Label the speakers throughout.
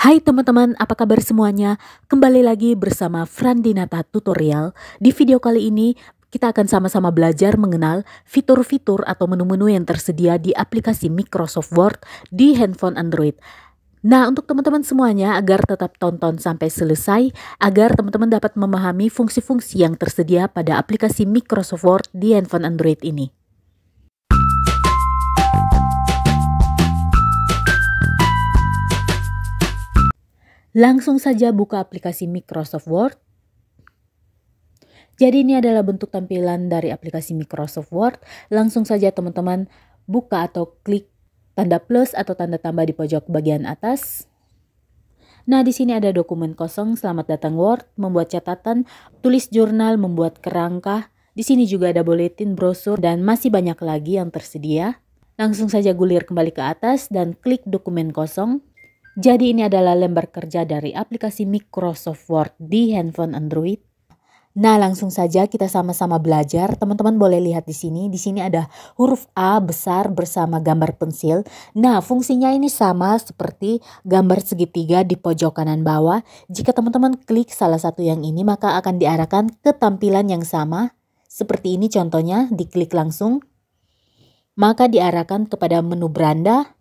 Speaker 1: Hai teman-teman, apa kabar semuanya? Kembali lagi bersama Frandinata Tutorial. Di video kali ini kita akan sama-sama belajar mengenal fitur-fitur atau menu-menu yang tersedia di aplikasi Microsoft Word di handphone Android. Nah, untuk teman-teman semuanya agar tetap tonton sampai selesai, agar teman-teman dapat memahami fungsi-fungsi yang tersedia pada aplikasi Microsoft Word di handphone Android ini. Langsung saja buka aplikasi Microsoft Word. Jadi ini adalah bentuk tampilan dari aplikasi Microsoft Word. Langsung saja teman-teman buka atau klik tanda plus atau tanda tambah di pojok bagian atas. Nah, di sini ada dokumen kosong, selamat datang Word, membuat catatan, tulis jurnal, membuat kerangka. Di sini juga ada buletin, brosur, dan masih banyak lagi yang tersedia. Langsung saja gulir kembali ke atas dan klik dokumen kosong. Jadi ini adalah lembar kerja dari aplikasi Microsoft Word di handphone Android. Nah, langsung saja kita sama-sama belajar. Teman-teman boleh lihat di sini. Di sini ada huruf A besar bersama gambar pensil. Nah, fungsinya ini sama seperti gambar segitiga di pojok kanan bawah. Jika teman-teman klik salah satu yang ini, maka akan diarahkan ke tampilan yang sama. Seperti ini contohnya, diklik langsung. Maka diarahkan kepada menu beranda.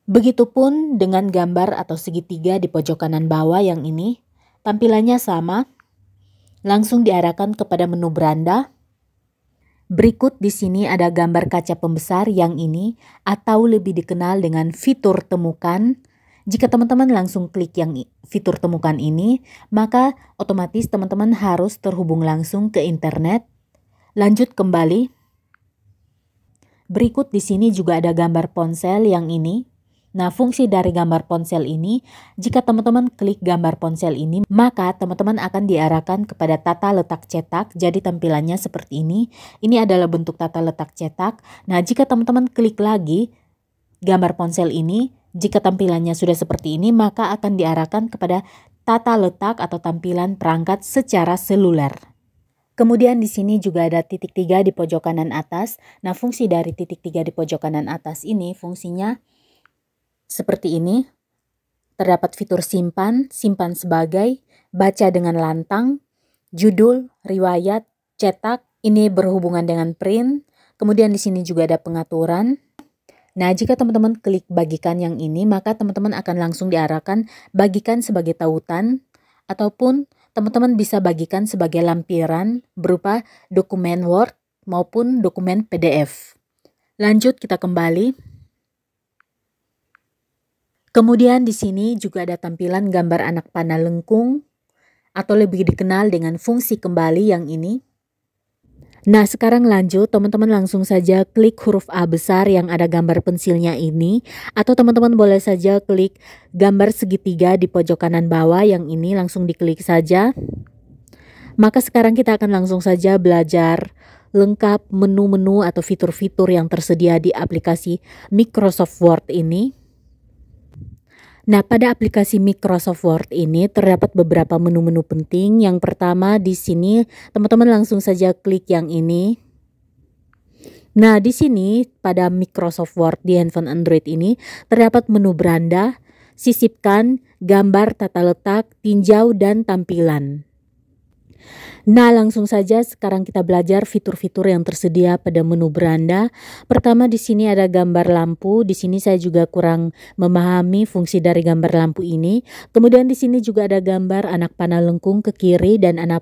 Speaker 1: Begitupun dengan gambar atau segitiga di pojok kanan bawah yang ini, tampilannya sama, langsung diarahkan kepada menu beranda. Berikut di sini ada gambar kaca pembesar yang ini, atau lebih dikenal dengan fitur temukan. Jika teman-teman langsung klik yang fitur temukan ini, maka otomatis teman-teman harus terhubung langsung ke internet. Lanjut kembali. Berikut di sini juga ada gambar ponsel yang ini. Nah, fungsi dari gambar ponsel ini, jika teman-teman klik gambar ponsel ini, maka teman-teman akan diarahkan kepada tata letak cetak. Jadi tampilannya seperti ini. Ini adalah bentuk tata letak cetak. Nah, jika teman-teman klik lagi gambar ponsel ini, jika tampilannya sudah seperti ini, maka akan diarahkan kepada tata letak atau tampilan perangkat secara seluler. Kemudian di sini juga ada titik 3 di pojok kanan atas. Nah, fungsi dari titik 3 di pojok kanan atas ini fungsinya seperti ini. Terdapat fitur simpan, simpan sebagai, baca dengan lantang, judul, riwayat, cetak. Ini berhubungan dengan print. Kemudian di sini juga ada pengaturan. Nah, jika teman-teman klik bagikan yang ini, maka teman-teman akan langsung diarahkan bagikan sebagai tautan, ataupun teman-teman bisa bagikan sebagai lampiran berupa dokumen Word maupun dokumen PDF. Lanjut kita kembali. Kemudian di sini juga ada tampilan gambar anak panah lengkung atau lebih dikenal dengan fungsi kembali yang ini. Nah, sekarang lanjut, teman-teman langsung saja klik huruf A besar yang ada gambar pensilnya ini, atau teman-teman boleh saja klik gambar segitiga di pojok kanan bawah yang ini, langsung diklik saja. Maka sekarang kita akan langsung saja belajar lengkap menu-menu atau fitur-fitur yang tersedia di aplikasi Microsoft Word ini. Nah, pada aplikasi Microsoft Word ini terdapat beberapa menu-menu penting. Yang pertama di sini teman-teman langsung saja klik yang ini. Nah, di sini pada Microsoft Word di handphone Android ini terdapat menu beranda, sisipkan, gambar, tata letak, tinjau, dan tampilan. Nah, langsung saja sekarang kita belajar fitur-fitur yang tersedia pada menu beranda. Pertama di sini ada gambar lampu. Di sini saya juga kurang memahami fungsi dari gambar lampu ini. Kemudian di sini juga ada gambar anak panah lengkung ke kiri dan anak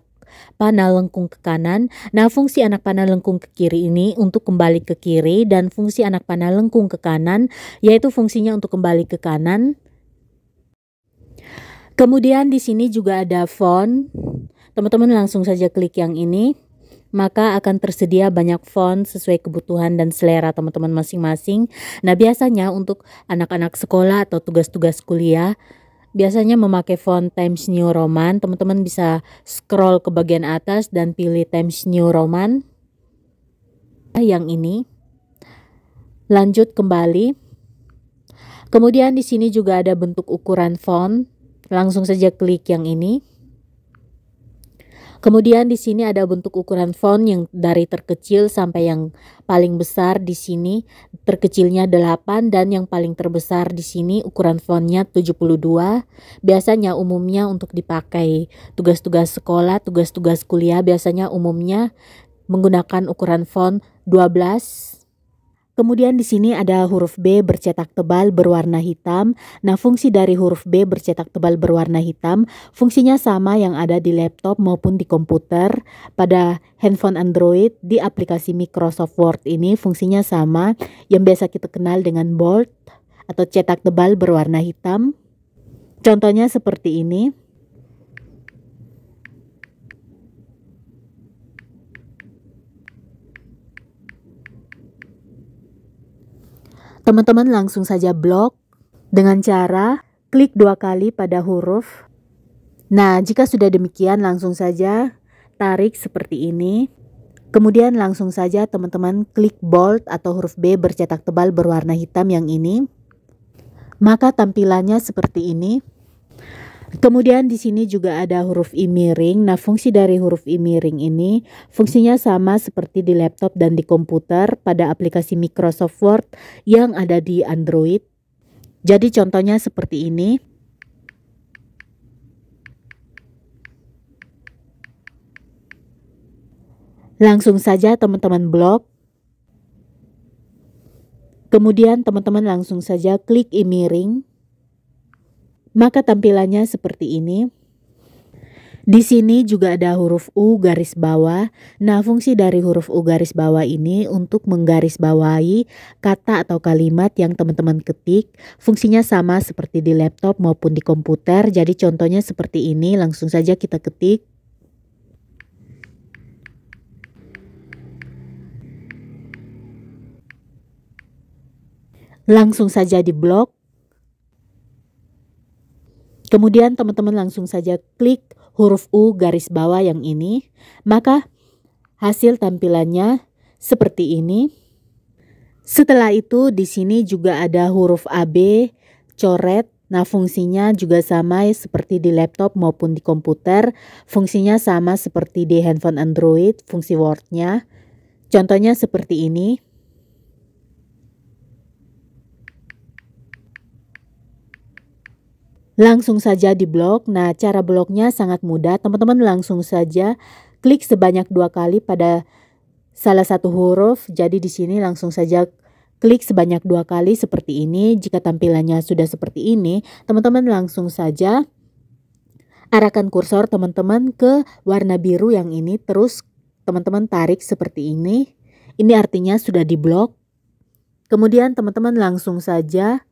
Speaker 1: panah lengkung ke kanan. Nah, fungsi anak panah lengkung ke kiri ini untuk kembali ke kiri, dan fungsi anak panah lengkung ke kanan yaitu fungsinya untuk kembali ke kanan. Kemudian di sini juga ada font. Teman-teman langsung saja klik yang ini, maka akan tersedia banyak font sesuai kebutuhan dan selera teman-teman masing-masing. Nah, biasanya untuk anak-anak sekolah atau tugas-tugas kuliah, biasanya memakai font Times New Roman. Teman-teman bisa scroll ke bagian atas dan pilih Times New Roman. Yang ini. Lanjut kembali. Kemudian di sini juga ada bentuk ukuran font. Langsung saja klik yang ini. Kemudian di sini ada bentuk ukuran font yang dari terkecil sampai yang paling besar di sini. Terkecilnya 8 dan yang paling terbesar di sini ukuran fontnya 72. Biasanya umumnya untuk dipakai tugas-tugas sekolah, tugas-tugas kuliah biasanya umumnya menggunakan ukuran font 12. Kemudian di sini ada huruf B bercetak tebal berwarna hitam. Nah, fungsi dari huruf B bercetak tebal berwarna hitam, fungsinya sama yang ada di laptop maupun di komputer. Pada handphone Android, di aplikasi Microsoft Word ini fungsinya sama yang biasa kita kenal dengan bold atau cetak tebal berwarna hitam. Contohnya seperti ini. Teman-teman langsung saja blok dengan cara klik 2 kali pada huruf. Nah, jika sudah demikian langsung saja tarik seperti ini. Kemudian langsung saja teman-teman klik bold atau huruf B bercetak tebal berwarna hitam yang ini. Maka tampilannya seperti ini. Kemudian di sini juga ada huruf I miring. Nah, fungsi dari huruf I miring ini fungsinya sama seperti di laptop dan di komputer pada aplikasi Microsoft Word yang ada di Android. Jadi contohnya seperti ini. Langsung saja teman-teman blok. Kemudian teman-teman langsung saja klik I miring. Maka tampilannya seperti ini. Di sini juga ada huruf U garis bawah. Nah, fungsi dari huruf U garis bawah ini untuk menggarisbawahi kata atau kalimat yang teman-teman ketik. Fungsinya sama seperti di laptop maupun di komputer. Jadi contohnya seperti ini, langsung saja kita ketik. Langsung saja diblok. Kemudian teman-teman langsung saja klik huruf U garis bawah yang ini. Maka hasil tampilannya seperti ini. Setelah itu di sini juga ada huruf AB coret. Nah, fungsinya juga sama seperti di laptop maupun di komputer. Fungsinya sama seperti di handphone Android, fungsi Word-nya. Contohnya seperti ini. Langsung saja diblok. Nah, cara bloknya sangat mudah. Teman-teman langsung saja klik sebanyak 2 kali pada salah satu huruf. Jadi di sini langsung saja klik sebanyak 2 kali seperti ini. Jika tampilannya sudah seperti ini, teman-teman langsung saja arahkan kursor teman-teman ke warna biru yang ini. Terus teman-teman tarik seperti ini. Ini artinya sudah diblok. Kemudian teman-teman langsung saja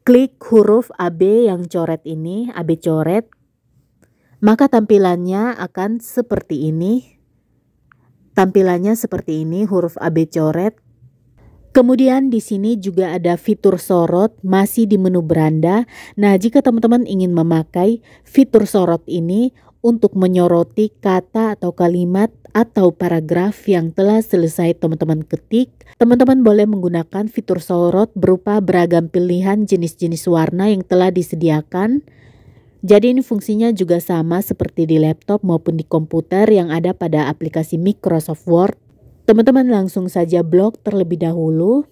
Speaker 1: klik huruf AB yang coret ini, AB coret. Maka tampilannya akan seperti ini. Tampilannya seperti ini, huruf AB coret. Kemudian di sini juga ada fitur sorot, masih di menu beranda. Nah, jika teman-teman ingin memakai fitur sorot ini untuk menyoroti kata atau kalimat atau paragraf yang telah selesai teman-teman ketik, teman-teman boleh menggunakan fitur sorot berupa beragam pilihan jenis-jenis warna yang telah disediakan. Jadi ini fungsinya juga sama seperti di laptop maupun di komputer yang ada pada aplikasi Microsoft Word. Teman-teman langsung saja blok terlebih dahulu.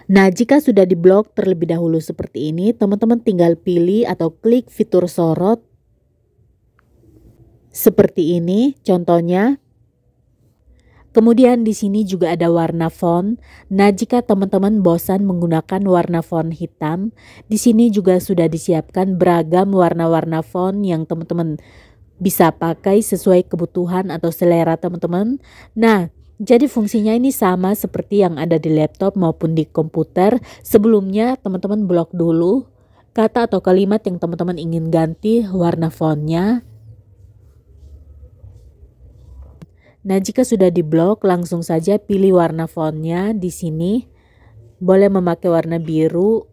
Speaker 1: Nah, jika sudah diblok terlebih dahulu seperti ini, teman-teman tinggal pilih atau klik fitur sorot. Seperti ini contohnya. Kemudian di sini juga ada warna font. Nah, jika teman-teman bosan menggunakan warna font hitam, di sini juga sudah disiapkan beragam warna-warna font yang teman-teman bisa pakai sesuai kebutuhan atau selera teman-teman. Nah, jadi fungsinya ini sama seperti yang ada di laptop maupun di komputer. Sebelumnya teman-teman blok dulu kata atau kalimat yang teman-teman ingin ganti warna fontnya. Nah, jika sudah diblok, langsung saja pilih warna fontnya di sini. Boleh memakai warna biru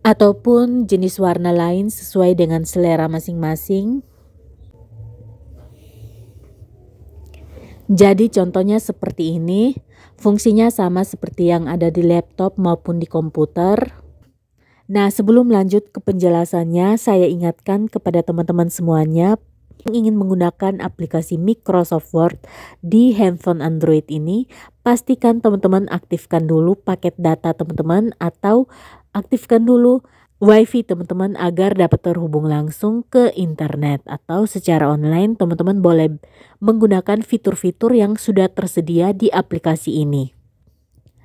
Speaker 1: ataupun jenis warna lain sesuai dengan selera masing-masing. Jadi contohnya seperti ini. Fungsinya sama seperti yang ada di laptop maupun di komputer. Nah, sebelum lanjut ke penjelasannya, saya ingatkan kepada teman-teman semuanya yang ingin menggunakan aplikasi Microsoft Word di handphone Android ini, pastikan teman-teman aktifkan dulu paket data teman-teman atau aktifkan dulu WiFi teman-teman agar dapat terhubung langsung ke internet atau secara online teman-teman boleh menggunakan fitur-fitur yang sudah tersedia di aplikasi ini.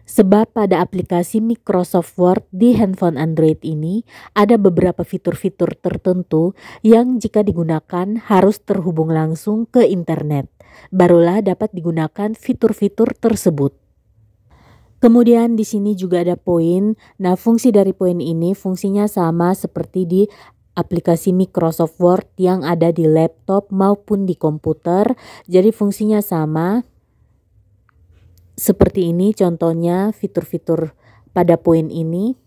Speaker 1: Sebab pada aplikasi Microsoft Word di handphone Android ini ada beberapa fitur-fitur tertentu yang jika digunakan harus terhubung langsung ke internet. Barulah dapat digunakan fitur-fitur tersebut. Kemudian di sini juga ada poin. Nah, fungsi dari poin ini fungsinya sama seperti di aplikasi Microsoft Word yang ada di laptop maupun di komputer. Jadi fungsinya sama. Seperti ini contohnya fitur-fitur pada poin ini.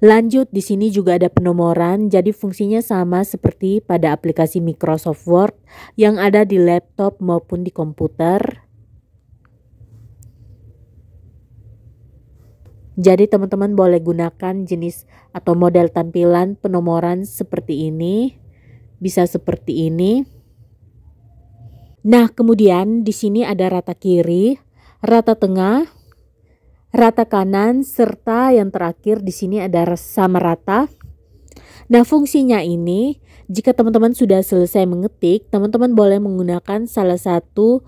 Speaker 1: Lanjut di sini juga ada penomoran, jadi fungsinya sama seperti pada aplikasi Microsoft Word yang ada di laptop maupun di komputer. Jadi teman-teman boleh gunakan jenis atau model tampilan penomoran seperti ini. Bisa seperti ini. Nah, kemudian di sini ada rata kiri, rata tengah, rata kanan, serta yang terakhir di sini ada sama rata. Nah, fungsinya ini jika teman-teman sudah selesai mengetik, teman-teman boleh menggunakan salah satu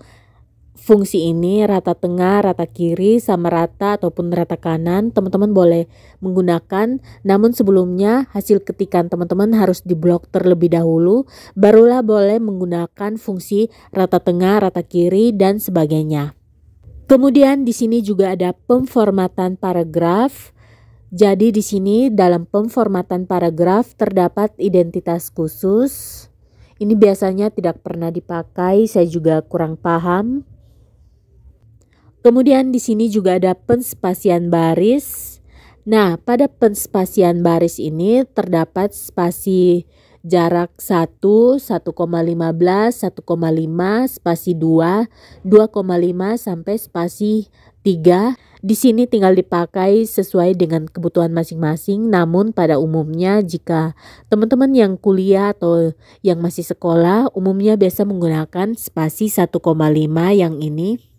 Speaker 1: fungsi ini, rata tengah, rata kiri, sama rata ataupun rata kanan, teman-teman boleh menggunakan. Namun sebelumnya hasil ketikan teman-teman harus diblok terlebih dahulu, barulah boleh menggunakan fungsi rata tengah, rata kiri, dan sebagainya. Kemudian di sini juga ada pemformatan paragraf. Jadi di sini dalam pemformatan paragraf terdapat identitas khusus. Ini biasanya tidak pernah dipakai, saya juga kurang paham. Kemudian di sini juga ada penspasian baris. Nah, pada penspasian baris ini terdapat spasi jarak 1, 1,15, 1,5, spasi 2, 2,5 sampai spasi 3. Di sini tinggal dipakai sesuai dengan kebutuhan masing-masing. Namun pada umumnya jika teman-teman yang kuliah atau yang masih sekolah umumnya biasa menggunakan spasi 1,5 yang ini.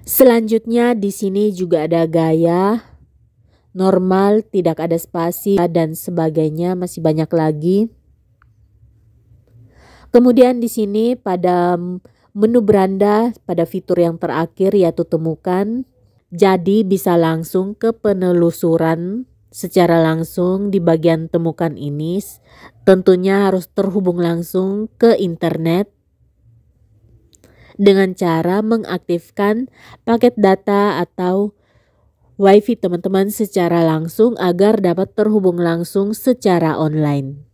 Speaker 1: Selanjutnya di sini juga ada gaya, normal, tidak ada spasi, dan sebagainya, masih banyak lagi. Kemudian di sini pada menu beranda pada fitur yang terakhir yaitu temukan. Jadi bisa langsung ke penelusuran secara langsung di bagian temukan ini. Tentunya harus terhubung langsung ke internet dengan cara mengaktifkan paket data atau WiFi teman-teman secara langsung agar dapat terhubung langsung secara online.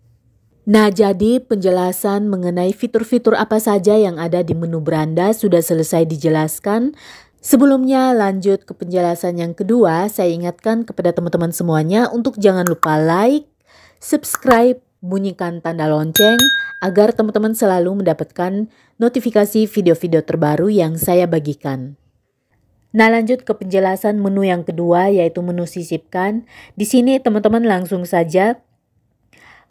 Speaker 1: Nah, jadi penjelasan mengenai fitur-fitur apa saja yang ada di menu beranda sudah selesai dijelaskan. Sebelumnya lanjut ke penjelasan yang kedua, saya ingatkan kepada teman-teman semuanya untuk jangan lupa like, subscribe, bunyikan tanda lonceng agar teman-teman selalu mendapatkan notifikasi video-video terbaru yang saya bagikan. Nah, lanjut ke penjelasan menu yang kedua yaitu menu sisipkan. Di sini teman-teman langsung saja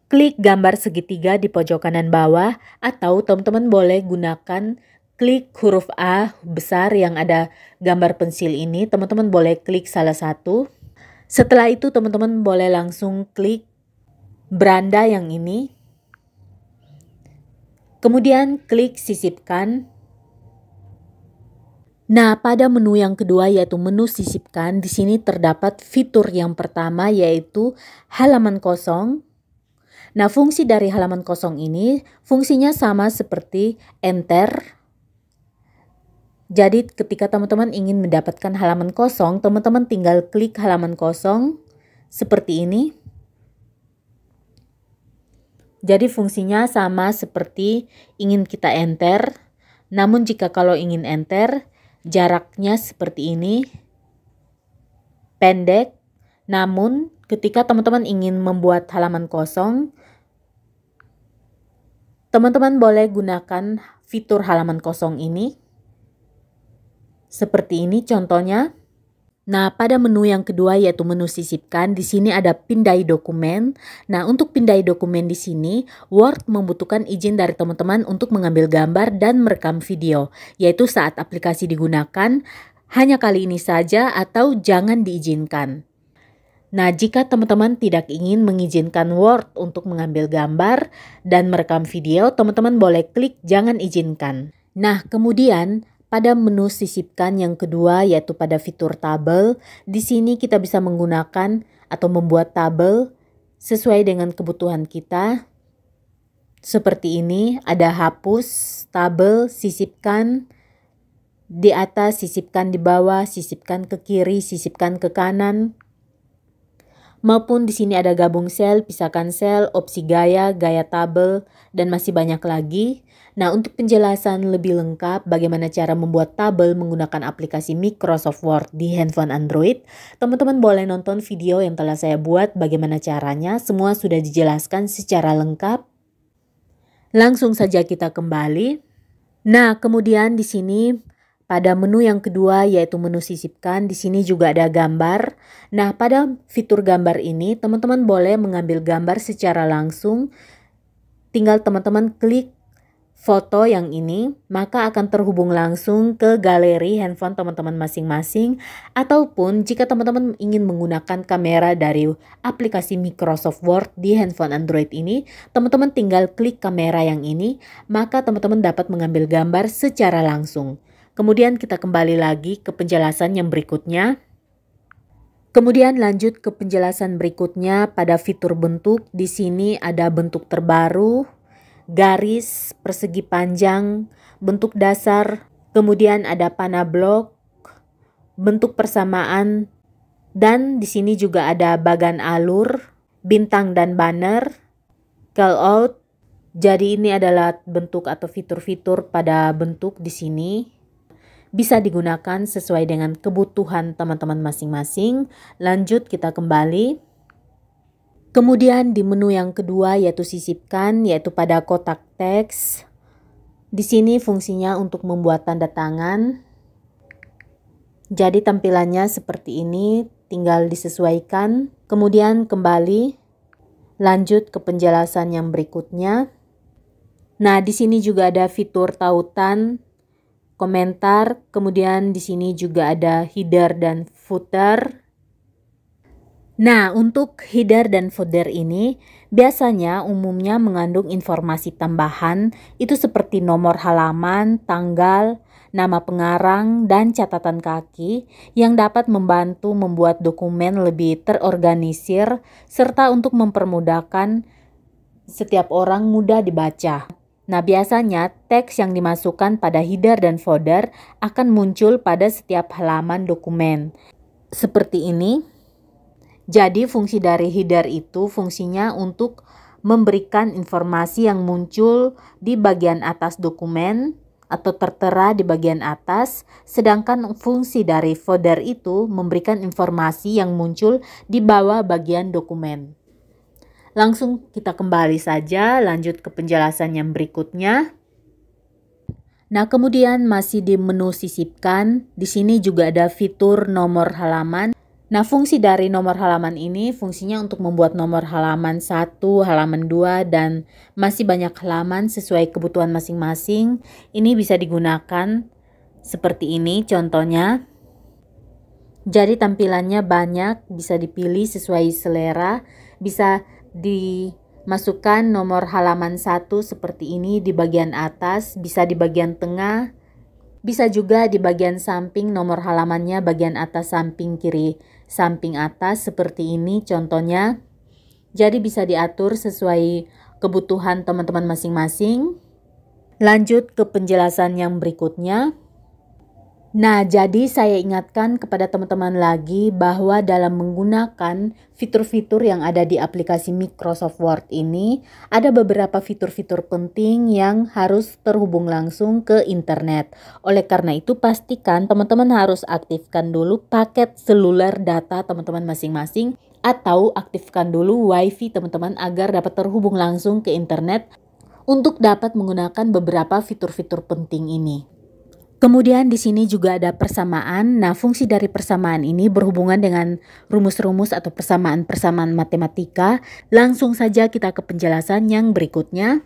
Speaker 1: klik gambar segitiga di pojok kanan bawah atau teman-teman boleh gunakan klik huruf A besar yang ada gambar pensil ini. Teman-teman boleh klik salah satu. Setelah itu teman-teman boleh langsung klik beranda yang ini. Kemudian klik sisipkan. Nah, pada menu yang kedua yaitu menu sisipkan, di sini terdapat fitur yang pertama yaitu halaman kosong. Nah, fungsi dari halaman kosong ini fungsinya sama seperti enter. Jadi ketika teman-teman ingin mendapatkan halaman kosong, teman-teman tinggal klik halaman kosong seperti ini. Jadi fungsinya sama seperti ingin kita enter. Namun jika kalau ingin enter, jaraknya seperti ini. Pendek. Namun ketika teman-teman ingin membuat halaman kosong, teman-teman boleh gunakan fitur halaman kosong ini. Seperti ini contohnya. Nah, pada menu yang kedua yaitu menu sisipkan, di sini ada pindai dokumen. Nah, untuk pindai dokumen di sini, Word membutuhkan izin dari teman-teman untuk mengambil gambar dan merekam video, yaitu saat aplikasi digunakan, hanya kali ini saja atau jangan diizinkan. Nah, jika teman-teman tidak ingin mengizinkan Word untuk mengambil gambar dan merekam video, teman-teman boleh klik jangan izinkan. Nah, kemudian pada menu sisipkan yang kedua yaitu pada fitur tabel, di sini kita bisa menggunakan atau membuat tabel sesuai dengan kebutuhan kita. Seperti ini, ada hapus, tabel, sisipkan di atas, sisipkan di bawah, sisipkan ke kiri, sisipkan ke kanan. Maupun di sini ada gabung sel, pisahkan sel, opsi gaya, gaya tabel, dan masih banyak lagi. Nah, untuk penjelasan lebih lengkap bagaimana cara membuat tabel menggunakan aplikasi Microsoft Word di handphone Android, teman-teman boleh nonton video yang telah saya buat bagaimana caranya, semua sudah dijelaskan secara lengkap. Langsung saja kita kembali. Nah, kemudian di sini pada menu yang kedua yaitu menu sisipkan, di sini juga ada gambar. Nah, pada fitur gambar ini teman-teman boleh mengambil gambar secara langsung. Tinggal teman-teman klik foto yang ini, maka akan terhubung langsung ke galeri handphone teman-teman masing-masing. Ataupun jika teman-teman ingin menggunakan kamera dari aplikasi Microsoft Word di handphone Android ini, teman-teman tinggal klik kamera yang ini, maka teman-teman dapat mengambil gambar secara langsung. Kemudian kita kembali lagi ke penjelasan yang berikutnya. Kemudian lanjut ke penjelasan berikutnya pada fitur bentuk. Di sini ada bentuk terbaru, garis, persegi panjang, bentuk dasar, kemudian ada panah blok, bentuk persamaan, dan di sini juga ada bagan alur, bintang dan banner, call out. Jadi ini adalah bentuk atau fitur-fitur pada bentuk di sini. Bisa digunakan sesuai dengan kebutuhan teman-teman masing-masing. Lanjut kita kembali. Kemudian di menu yang kedua yaitu sisipkan, yaitu pada kotak teks. Di sini fungsinya untuk membuat tanda tangan. Jadi tampilannya seperti ini, tinggal disesuaikan. Kemudian kembali, lanjut ke penjelasan yang berikutnya. Nah, di sini juga ada fitur tautan, komentar, kemudian di sini juga ada header dan footer. Nah, untuk header dan footer ini biasanya umumnya mengandung informasi tambahan, itu seperti nomor halaman, tanggal, nama pengarang, dan catatan kaki yang dapat membantu membuat dokumen lebih terorganisir serta untuk mempermudahkan setiap orang mudah dibaca. Nah, biasanya teks yang dimasukkan pada header dan footer akan muncul pada setiap halaman dokumen. Seperti ini. Jadi fungsi dari header itu fungsinya untuk memberikan informasi yang muncul di bagian atas dokumen atau tertera di bagian atas, sedangkan fungsi dari footer itu memberikan informasi yang muncul di bawah bagian dokumen. Langsung kita kembali saja, lanjut ke penjelasan yang berikutnya. Nah, kemudian masih di menu sisipkan, di sini juga ada fitur nomor halaman. Nah, fungsi dari nomor halaman ini fungsinya untuk membuat nomor halaman 1, halaman 2, dan masih banyak halaman sesuai kebutuhan masing-masing. Ini bisa digunakan seperti ini contohnya. Jadi tampilannya banyak, bisa dipilih sesuai selera. Bisa dimasukkan nomor halaman 1 seperti ini di bagian atas, bisa di bagian tengah. Bisa juga di bagian samping nomor halamannya bagian atas samping kiri samping atas seperti ini contohnya. Jadi bisa diatur sesuai kebutuhan teman-teman masing-masing. Lanjut ke penjelasan yang berikutnya. Nah, jadi saya ingatkan kepada teman-teman lagi bahwa dalam menggunakan fitur-fitur yang ada di aplikasi Microsoft Word ini, ada beberapa fitur-fitur penting yang harus terhubung langsung ke internet. Oleh karena itu, pastikan teman-teman harus aktifkan dulu paket seluler data teman-teman masing-masing atau aktifkan dulu WiFi teman-teman agar dapat terhubung langsung ke internet untuk dapat menggunakan beberapa fitur-fitur penting ini. Kemudian di sini juga ada persamaan. Nah, fungsi dari persamaan ini berhubungan dengan rumus-rumus atau persamaan-persamaan matematika. Langsung saja kita ke penjelasan yang berikutnya.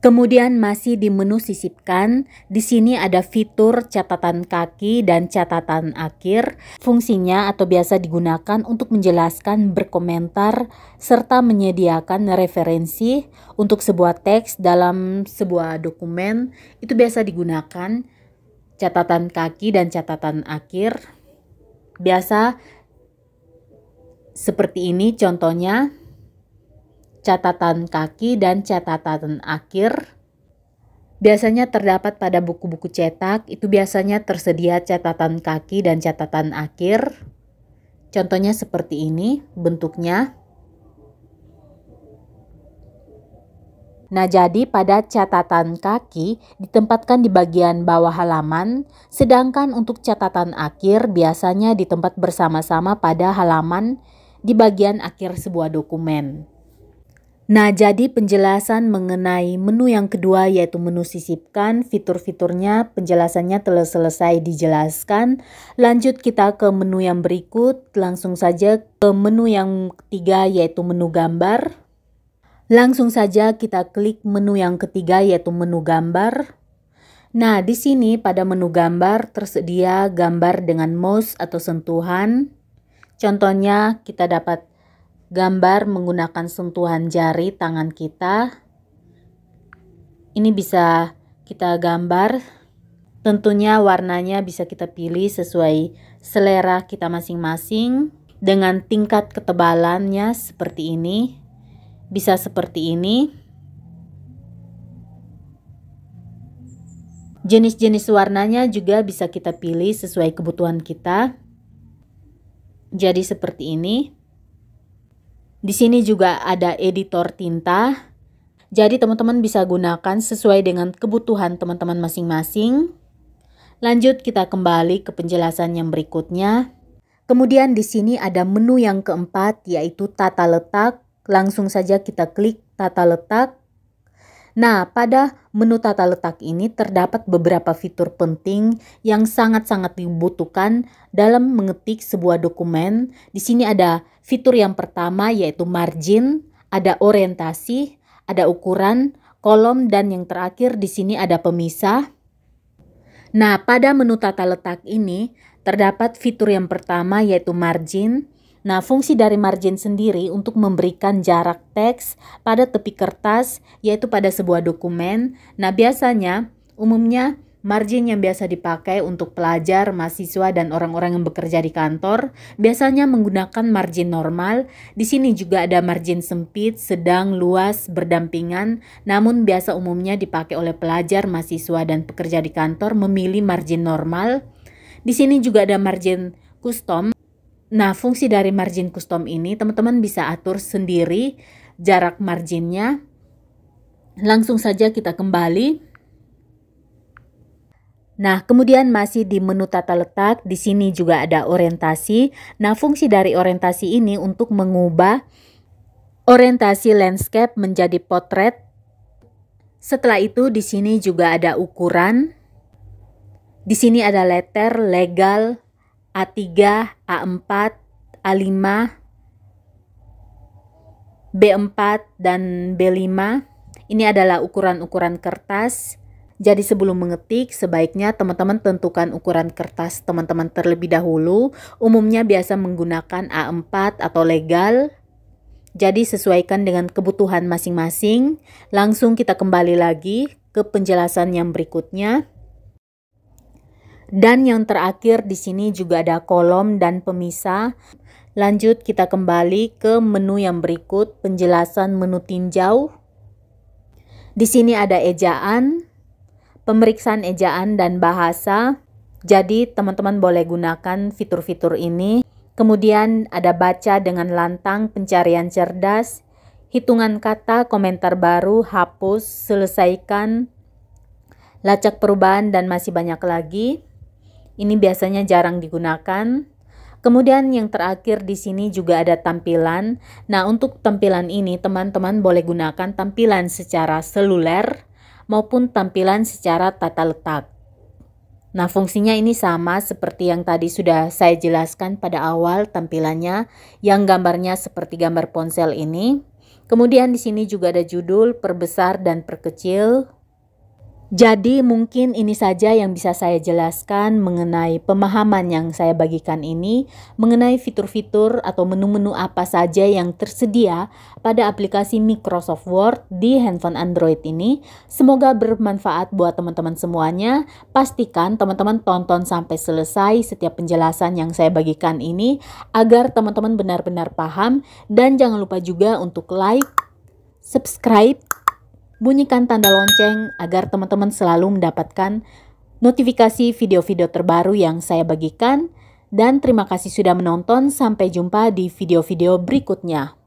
Speaker 1: Kemudian masih di menu sisipkan, di sini ada fitur catatan kaki dan catatan akhir. Fungsinya atau biasa digunakan untuk menjelaskan, berkomentar, serta menyediakan referensi untuk sebuah teks dalam sebuah dokumen. Itu biasa digunakan catatan kaki dan catatan akhir. Biasa seperti ini contohnya. Catatan kaki dan catatan akhir biasanya terdapat pada buku-buku cetak. Itu biasanya tersedia catatan kaki dan catatan akhir. Contohnya seperti ini bentuknya. Nah, jadi pada catatan kaki ditempatkan di bagian bawah halaman, sedangkan untuk catatan akhir biasanya ditempat bersama-sama pada halaman di bagian akhir sebuah dokumen. Nah, jadi penjelasan mengenai menu yang kedua yaitu menu sisipkan, fitur-fiturnya, penjelasannya telah selesai dijelaskan. Lanjut kita ke menu yang berikut, langsung saja ke menu yang ketiga yaitu menu gambar. Langsung saja kita klik menu yang ketiga yaitu menu gambar. Nah, di sini pada menu gambar tersedia gambar dengan mouse atau sentuhan. Contohnya kita dapat gambar menggunakan sentuhan jari tangan kita. Ini bisa kita gambar. Tentunya warnanya bisa kita pilih sesuai selera kita masing-masing. Dengan tingkat ketebalannya seperti ini. Bisa seperti ini. Jenis-jenis warnanya juga bisa kita pilih sesuai kebutuhan kita. Jadi seperti ini. Di sini juga ada editor tinta. Jadi teman-teman bisa gunakan sesuai dengan kebutuhan teman-teman masing-masing. Lanjut kita kembali ke penjelasan yang berikutnya. Kemudian di sini ada menu yang keempat yaitu tata letak. Langsung saja kita klik tata letak. Nah, pada menu tata letak ini terdapat beberapa fitur penting yang sangat-sangat dibutuhkan dalam mengetik sebuah dokumen. Di sini ada fitur yang pertama yaitu margin, ada orientasi, ada ukuran, kolom, dan yang terakhir di sini ada pemisah. Nah, pada menu tata letak ini terdapat fitur yang pertama yaitu margin. Nah, fungsi dari margin sendiri untuk memberikan jarak teks pada tepi kertas, yaitu pada sebuah dokumen. Nah, biasanya, umumnya margin yang biasa dipakai untuk pelajar, mahasiswa, dan orang-orang yang bekerja di kantor, biasanya menggunakan margin normal. Di sini juga ada margin sempit, sedang, luas, berdampingan, namun biasa umumnya dipakai oleh pelajar, mahasiswa, dan pekerja di kantor memilih margin normal. Di sini juga ada margin custom. Nah, fungsi dari margin custom ini teman-teman bisa atur sendiri jarak marginnya. Langsung saja kita kembali. Nah, kemudian masih di menu tata letak, di sini juga ada orientasi. Nah, fungsi dari orientasi ini untuk mengubah orientasi landscape menjadi potret. Setelah itu di sini juga ada ukuran. Di sini ada letter, legal, A3, A4, A5, B4, dan B5. Ini adalah ukuran-ukuran kertas. Jadi sebelum mengetik, sebaiknya teman-teman tentukan ukuran kertas teman-teman terlebih dahulu. Umumnya biasa menggunakan A4 atau legal. Jadi sesuaikan dengan kebutuhan masing-masing. Langsung kita kembali lagi ke penjelasan yang berikutnya. Dan yang terakhir di sini juga ada kolom dan pemisah. Lanjut kita kembali ke menu yang berikut, penjelasan menu tinjau. Di sini ada ejaan, pemeriksaan ejaan dan bahasa. Jadi teman-teman boleh gunakan fitur-fitur ini. Kemudian ada baca dengan lantang, pencarian cerdas, hitungan kata, komentar baru, hapus, selesaikan, lacak perubahan, dan masih banyak lagi. Ini biasanya jarang digunakan. Kemudian yang terakhir di sini juga ada tampilan. Nah, untuk tampilan ini teman-teman boleh gunakan tampilan secara seluler maupun tampilan secara tata letak. Nah, fungsinya ini sama seperti yang tadi sudah saya jelaskan pada awal tampilannya, yang gambarnya seperti gambar ponsel ini. Kemudian di sini juga ada judul, perbesar dan perkecil. Jadi mungkin ini saja yang bisa saya jelaskan mengenai pemahaman yang saya bagikan ini, mengenai fitur-fitur atau menu-menu apa saja yang tersedia pada aplikasi Microsoft Word di handphone Android ini. Semoga bermanfaat buat teman-teman semuanya. Pastikan teman-teman tonton sampai selesai setiap penjelasan yang saya bagikan ini agar teman-teman benar-benar paham, dan jangan lupa juga untuk like, subscribe, bunyikan tanda lonceng agar teman-teman selalu mendapatkan notifikasi video-video terbaru yang saya bagikan. Dan terima kasih sudah menonton, sampai jumpa di video-video berikutnya.